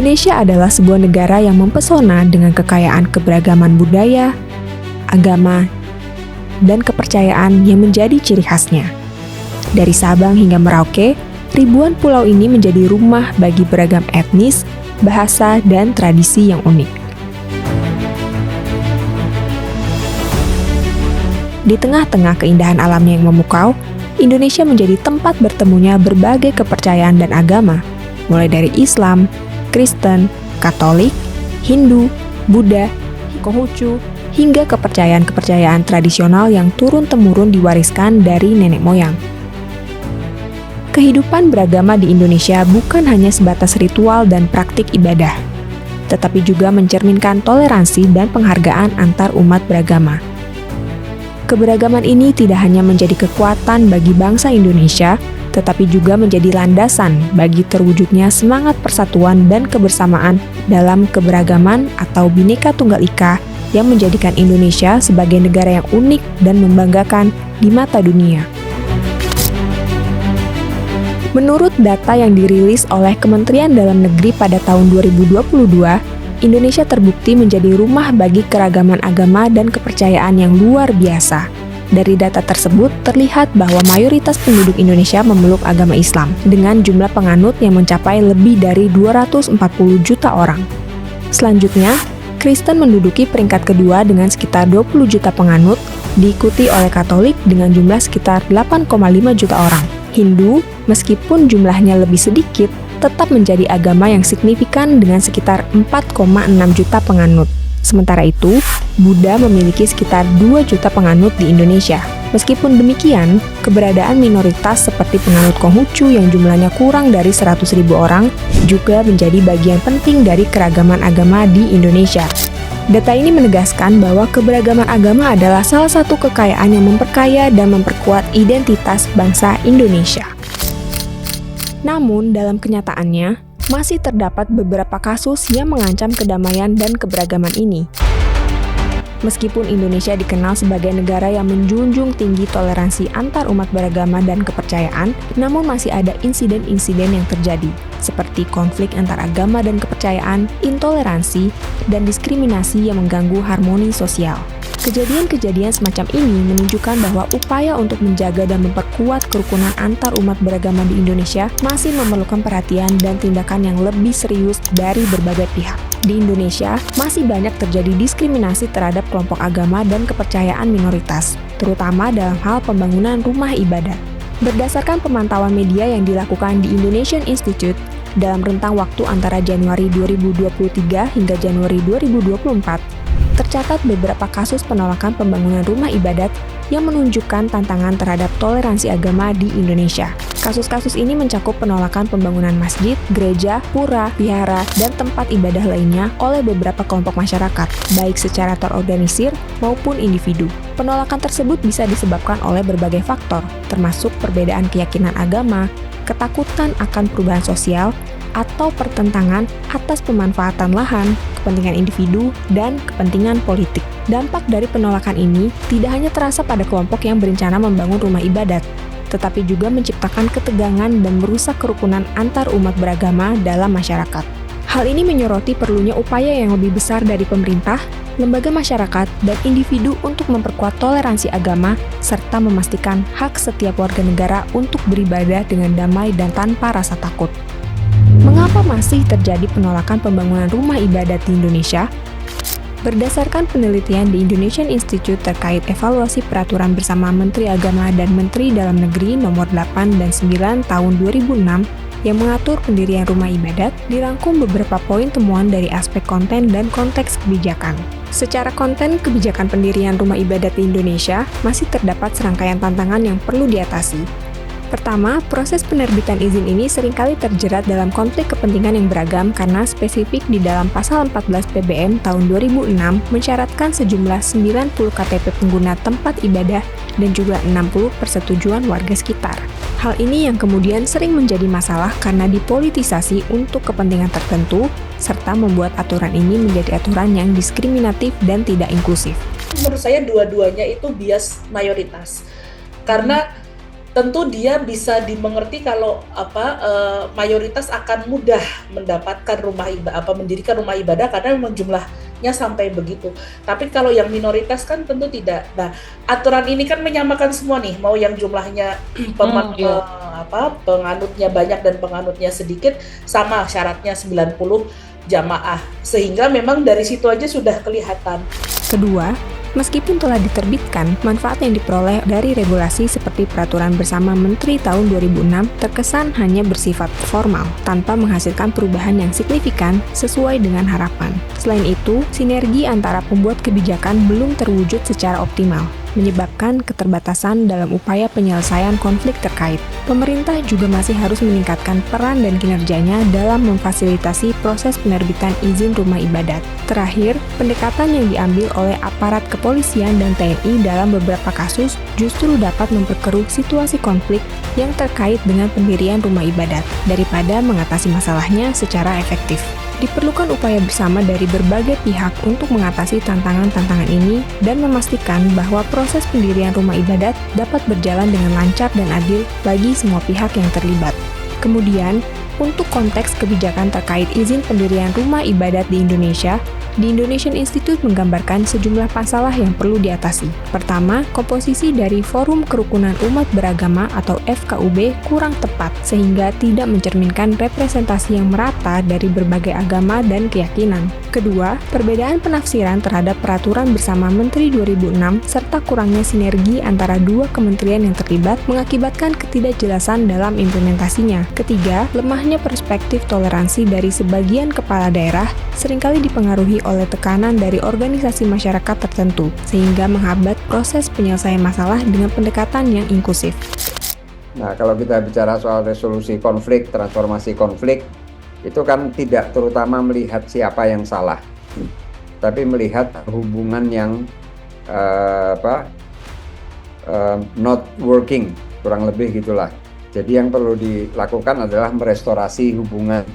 Indonesia adalah sebuah negara yang mempesona dengan kekayaan keberagaman budaya, agama, dan kepercayaan yang menjadi ciri khasnya. Dari Sabang hingga Merauke, ribuan pulau ini menjadi rumah bagi beragam etnis, bahasa, dan tradisi yang unik. Di tengah-tengah keindahan alamnya yang memukau, Indonesia menjadi tempat bertemunya berbagai kepercayaan dan agama, mulai dari Islam, Kristen, Katolik, Hindu, Buddha, Konghucu, hingga kepercayaan-kepercayaan tradisional yang turun-temurun diwariskan dari nenek moyang. Kehidupan beragama di Indonesia bukan hanya sebatas ritual dan praktik ibadah, tetapi juga mencerminkan toleransi dan penghargaan antar umat beragama. Keberagaman ini tidak hanya menjadi kekuatan bagi bangsa Indonesia, tetapi juga menjadi landasan bagi terwujudnya semangat persatuan dan kebersamaan dalam keberagaman atau Bhinneka Tunggal Ika yang menjadikan Indonesia sebagai negara yang unik dan membanggakan di mata dunia. Menurut data yang dirilis oleh Kementerian Dalam Negeri pada tahun 2022, Indonesia terbukti menjadi rumah bagi keragaman agama dan kepercayaan yang luar biasa. Dari data tersebut, terlihat bahwa mayoritas penduduk Indonesia memeluk agama Islam, dengan jumlah penganut yang mencapai lebih dari 240 juta orang. Selanjutnya, Kristen menduduki peringkat kedua dengan sekitar 20 juta penganut, diikuti oleh Katolik dengan jumlah sekitar 8,5 juta orang. Hindu, meskipun jumlahnya lebih sedikit, tetap menjadi agama yang signifikan dengan sekitar 4,6 juta penganut. Sementara itu, Buddha memiliki sekitar 2 juta penganut di Indonesia. Meskipun demikian, keberadaan minoritas seperti penganut Konghucu yang jumlahnya kurang dari 100.000 orang juga menjadi bagian penting dari keragaman agama di Indonesia. Data ini menegaskan bahwa keberagaman agama adalah salah satu kekayaan yang memperkaya dan memperkuat identitas bangsa Indonesia. Namun, dalam kenyataannya, masih terdapat beberapa kasus yang mengancam kedamaian dan keberagaman ini. Meskipun Indonesia dikenal sebagai negara yang menjunjung tinggi toleransi antar umat beragama dan kepercayaan, namun masih ada insiden-insiden yang terjadi, seperti konflik antar agama dan kepercayaan, intoleransi, dan diskriminasi yang mengganggu harmoni sosial. Kejadian-kejadian semacam ini menunjukkan bahwa upaya untuk menjaga dan memperkuat kerukunan antar umat beragama di Indonesia masih memerlukan perhatian dan tindakan yang lebih serius dari berbagai pihak. Di Indonesia, masih banyak terjadi diskriminasi terhadap kelompok agama dan kepercayaan minoritas, terutama dalam hal pembangunan rumah ibadat. Berdasarkan pemantauan media yang dilakukan di Indonesian Institute, dalam rentang waktu antara Januari 2023 hingga Januari 2024, tercatat beberapa kasus penolakan pembangunan rumah ibadat yang menunjukkan tantangan terhadap toleransi agama di Indonesia. Kasus-kasus ini mencakup penolakan pembangunan masjid, gereja, pura, vihara, dan tempat ibadah lainnya oleh beberapa kelompok masyarakat, baik secara terorganisir maupun individu. Penolakan tersebut bisa disebabkan oleh berbagai faktor, termasuk perbedaan keyakinan agama, ketakutan akan perubahan sosial, atau pertentangan atas pemanfaatan lahan, kepentingan individu, dan kepentingan politik. Dampak dari penolakan ini tidak hanya terasa pada kelompok yang berencana membangun rumah ibadat, tetapi juga menciptakan ketegangan dan merusak kerukunan antar umat beragama dalam masyarakat. Hal ini menyoroti perlunya upaya yang lebih besar dari pemerintah, lembaga masyarakat, dan individu untuk memperkuat toleransi agama, serta memastikan hak setiap warga negara untuk beribadah dengan damai dan tanpa rasa takut. Mengapa masih terjadi penolakan pembangunan rumah ibadat di Indonesia? Berdasarkan penelitian di Indonesian Institute terkait evaluasi peraturan bersama Menteri Agama dan Menteri Dalam Negeri nomor 8 dan 9 tahun 2006 yang mengatur pendirian rumah ibadat, dirangkum beberapa poin temuan dari aspek konten dan konteks kebijakan. Secara konten, kebijakan pendirian rumah ibadat di Indonesia masih terdapat serangkaian tantangan yang perlu diatasi. Pertama, proses penerbitan izin ini seringkali terjerat dalam konflik kepentingan yang beragam karena spesifik di dalam pasal 14 PBM tahun 2006 mensyaratkan sejumlah 90 KTP pengguna tempat ibadah dan juga 60 persetujuan warga sekitar. Hal ini yang kemudian sering menjadi masalah karena dipolitisasi untuk kepentingan tertentu, serta membuat aturan ini menjadi aturan yang diskriminatif dan tidak inklusif. Menurut saya dua-duanya itu bias mayoritas. Karena tentu dia bisa dimengerti kalau mayoritas akan mudah mendapatkan mendirikan rumah ibadah karena memang jumlahnya sampai begitu. Tapi kalau yang minoritas kan tentu tidak. Nah, aturan ini kan menyamakan semua nih, mau yang jumlahnya penganutnya banyak dan penganutnya sedikit, sama syaratnya 90 jamaah. Sehingga memang dari situ aja sudah kelihatan. Kedua, meskipun telah diterbitkan, manfaat yang diperoleh dari regulasi seperti Peraturan Bersama Menteri tahun 2006 terkesan hanya bersifat formal, tanpa menghasilkan perubahan yang signifikan sesuai dengan harapan. Selain itu, sinergi antara pembuat kebijakan belum terwujud secara optimal, menyebabkan keterbatasan dalam upaya penyelesaian konflik terkait. Pemerintah juga masih harus meningkatkan peran dan kinerjanya dalam memfasilitasi proses penerbitan izin rumah ibadat. Terakhir, pendekatan yang diambil oleh aparat kepolisian dan TNI dalam beberapa kasus justru dapat memperkeruh situasi konflik yang terkait dengan pendirian rumah ibadat, daripada mengatasi masalahnya secara efektif. Diperlukan upaya bersama dari berbagai pihak untuk mengatasi tantangan-tantangan ini dan memastikan bahwa proses pendirian rumah ibadat dapat berjalan dengan lancar dan adil bagi semua pihak yang terlibat. Kemudian, untuk konteks kebijakan terkait izin pendirian rumah ibadat di Indonesia, The Indonesian Institute menggambarkan sejumlah masalah yang perlu diatasi. Pertama, komposisi dari Forum Kerukunan Umat Beragama atau FKUB kurang tepat sehingga tidak mencerminkan representasi yang merata dari berbagai agama dan keyakinan. Kedua, perbedaan penafsiran terhadap Peraturan Bersama Menteri 2006 serta kurangnya sinergi antara dua kementerian yang terlibat mengakibatkan ketidakjelasan dalam implementasinya. Ketiga, lemahnya perspektif toleransi dari sebagian kepala daerah seringkali dipengaruhi oleh tekanan dari organisasi masyarakat tertentu, sehingga menghambat proses penyelesaian masalah dengan pendekatan yang inklusif. Nah, kalau kita bicara soal resolusi konflik, transformasi konflik, itu kan tidak terutama melihat siapa yang salah, tapi melihat hubungan yang not working, kurang lebih gitulah. Jadi yang perlu dilakukan adalah merestorasi hubungan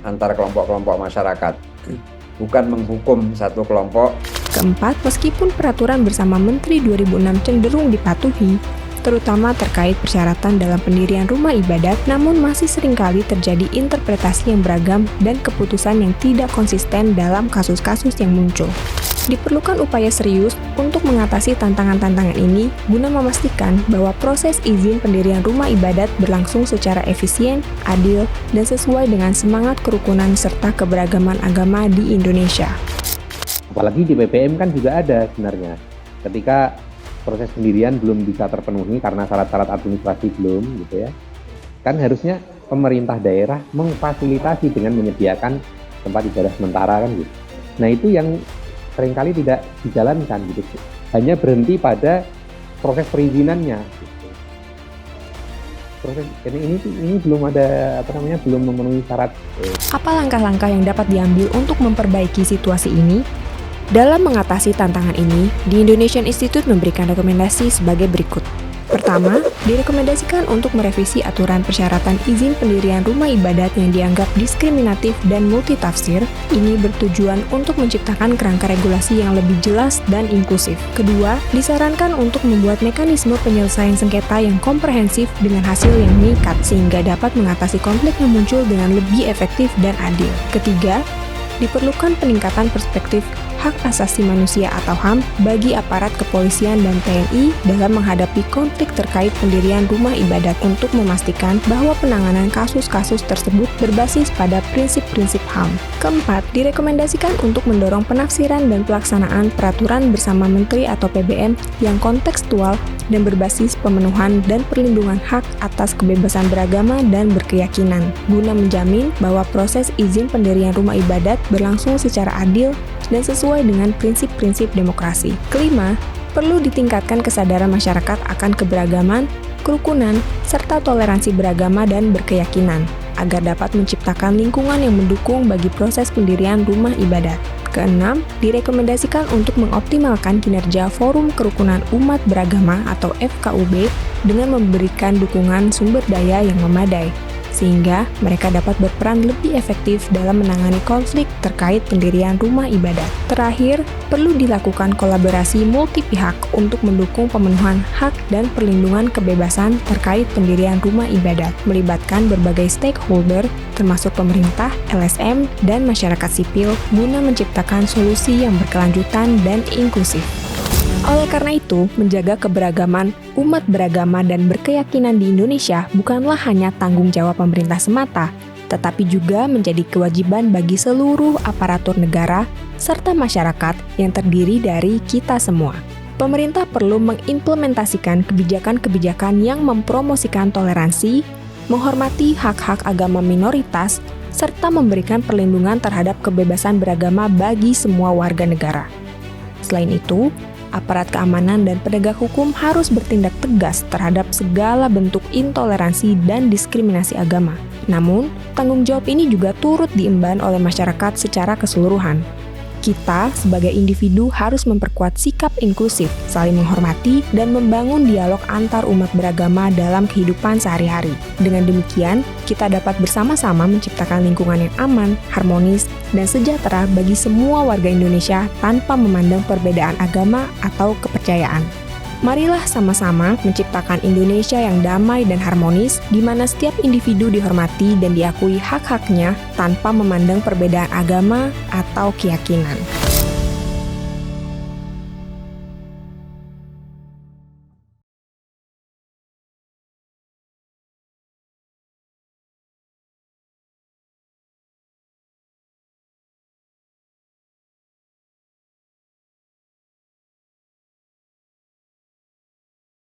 antar kelompok-kelompok masyarakat, bukan menghukum satu kelompok. Keempat, meskipun Peraturan Bersama Menteri 2006 cenderung dipatuhi, terutama terkait persyaratan dalam pendirian rumah ibadat, namun masih seringkali terjadi interpretasi yang beragam dan keputusan yang tidak konsisten dalam kasus-kasus yang muncul. Diperlukan upaya serius untuk mengatasi tantangan-tantangan ini guna memastikan bahwa proses izin pendirian rumah ibadat berlangsung secara efisien, adil, dan sesuai dengan semangat kerukunan serta keberagaman agama di Indonesia. Apalagi di PPM kan juga ada sebenarnya. Ketika proses pendirian belum bisa terpenuhi karena syarat-syarat administrasi belum gitu ya. Kan harusnya pemerintah daerah memfasilitasi dengan menyediakan tempat ibadah sementara kan gitu. Nah, itu yang seringkali tidak dijalankan gitu. Hanya berhenti pada proses perizinannya gitu. Proses ini belum ada belum memenuhi syarat. Apa langkah-langkah yang dapat diambil untuk memperbaiki situasi ini? Dalam mengatasi tantangan ini, The Indonesian Institute memberikan rekomendasi sebagai berikut. Pertama, direkomendasikan untuk merevisi aturan persyaratan izin pendirian rumah ibadat yang dianggap diskriminatif dan multitafsir. Ini bertujuan untuk menciptakan kerangka regulasi yang lebih jelas dan inklusif. Kedua, disarankan untuk membuat mekanisme penyelesaian sengketa yang komprehensif dengan hasil yang mengikat sehingga dapat mengatasi konflik yang muncul dengan lebih efektif dan adil. Ketiga, diperlukan peningkatan perspektif hak asasi manusia atau HAM bagi aparat kepolisian dan TNI dalam menghadapi konflik terkait pendirian rumah ibadat untuk memastikan bahwa penanganan kasus-kasus tersebut berbasis pada prinsip-prinsip HAM. Keempat, direkomendasikan untuk mendorong penafsiran dan pelaksanaan Peraturan Bersama Menteri atau PBM yang kontekstual dan berbasis pemenuhan dan perlindungan hak atas kebebasan beragama dan berkeyakinan, guna menjamin bahwa proses izin pendirian rumah ibadat berlangsung secara adil dan sesuai dengan prinsip-prinsip demokrasi. Kelima, perlu ditingkatkan kesadaran masyarakat akan keberagaman, kerukunan, serta toleransi beragama dan berkeyakinan, agar dapat menciptakan lingkungan yang mendukung bagi proses pendirian rumah ibadat. Keenam, direkomendasikan untuk mengoptimalkan kinerja Forum Kerukunan Umat Beragama atau FKUB dengan memberikan dukungan sumber daya yang memadai. sehingga mereka dapat berperan lebih efektif dalam menangani konflik terkait pendirian rumah ibadah. Terakhir, perlu dilakukan kolaborasi multi pihak untuk mendukung pemenuhan hak dan perlindungan kebebasan terkait pendirian rumah ibadah, melibatkan berbagai stakeholder termasuk pemerintah, LSM, dan masyarakat sipil guna menciptakan solusi yang berkelanjutan dan inklusif. Oleh karena itu, menjaga keberagaman umat beragama dan berkeyakinan di Indonesia bukanlah hanya tanggung jawab pemerintah semata, tetapi juga menjadi kewajiban bagi seluruh aparatur negara serta masyarakat yang terdiri dari kita semua. Pemerintah perlu mengimplementasikan kebijakan-kebijakan yang mempromosikan toleransi, menghormati hak-hak agama minoritas, serta memberikan perlindungan terhadap kebebasan beragama bagi semua warga negara. Selain itu, aparat keamanan dan penegak hukum harus bertindak tegas terhadap segala bentuk intoleransi dan diskriminasi agama. Namun, tanggung jawab ini juga turut diemban oleh masyarakat secara keseluruhan. Kita, sebagai individu, harus memperkuat sikap inklusif, saling menghormati, dan membangun dialog antar umat beragama dalam kehidupan sehari-hari. Dengan demikian, kita dapat bersama-sama menciptakan lingkungan yang aman, harmonis, dan sejahtera bagi semua warga Indonesia tanpa memandang perbedaan agama atau kepercayaan. Marilah sama-sama menciptakan Indonesia yang damai dan harmonis, di mana setiap individu dihormati dan diakui hak-haknya tanpa memandang perbedaan agama atau keyakinan.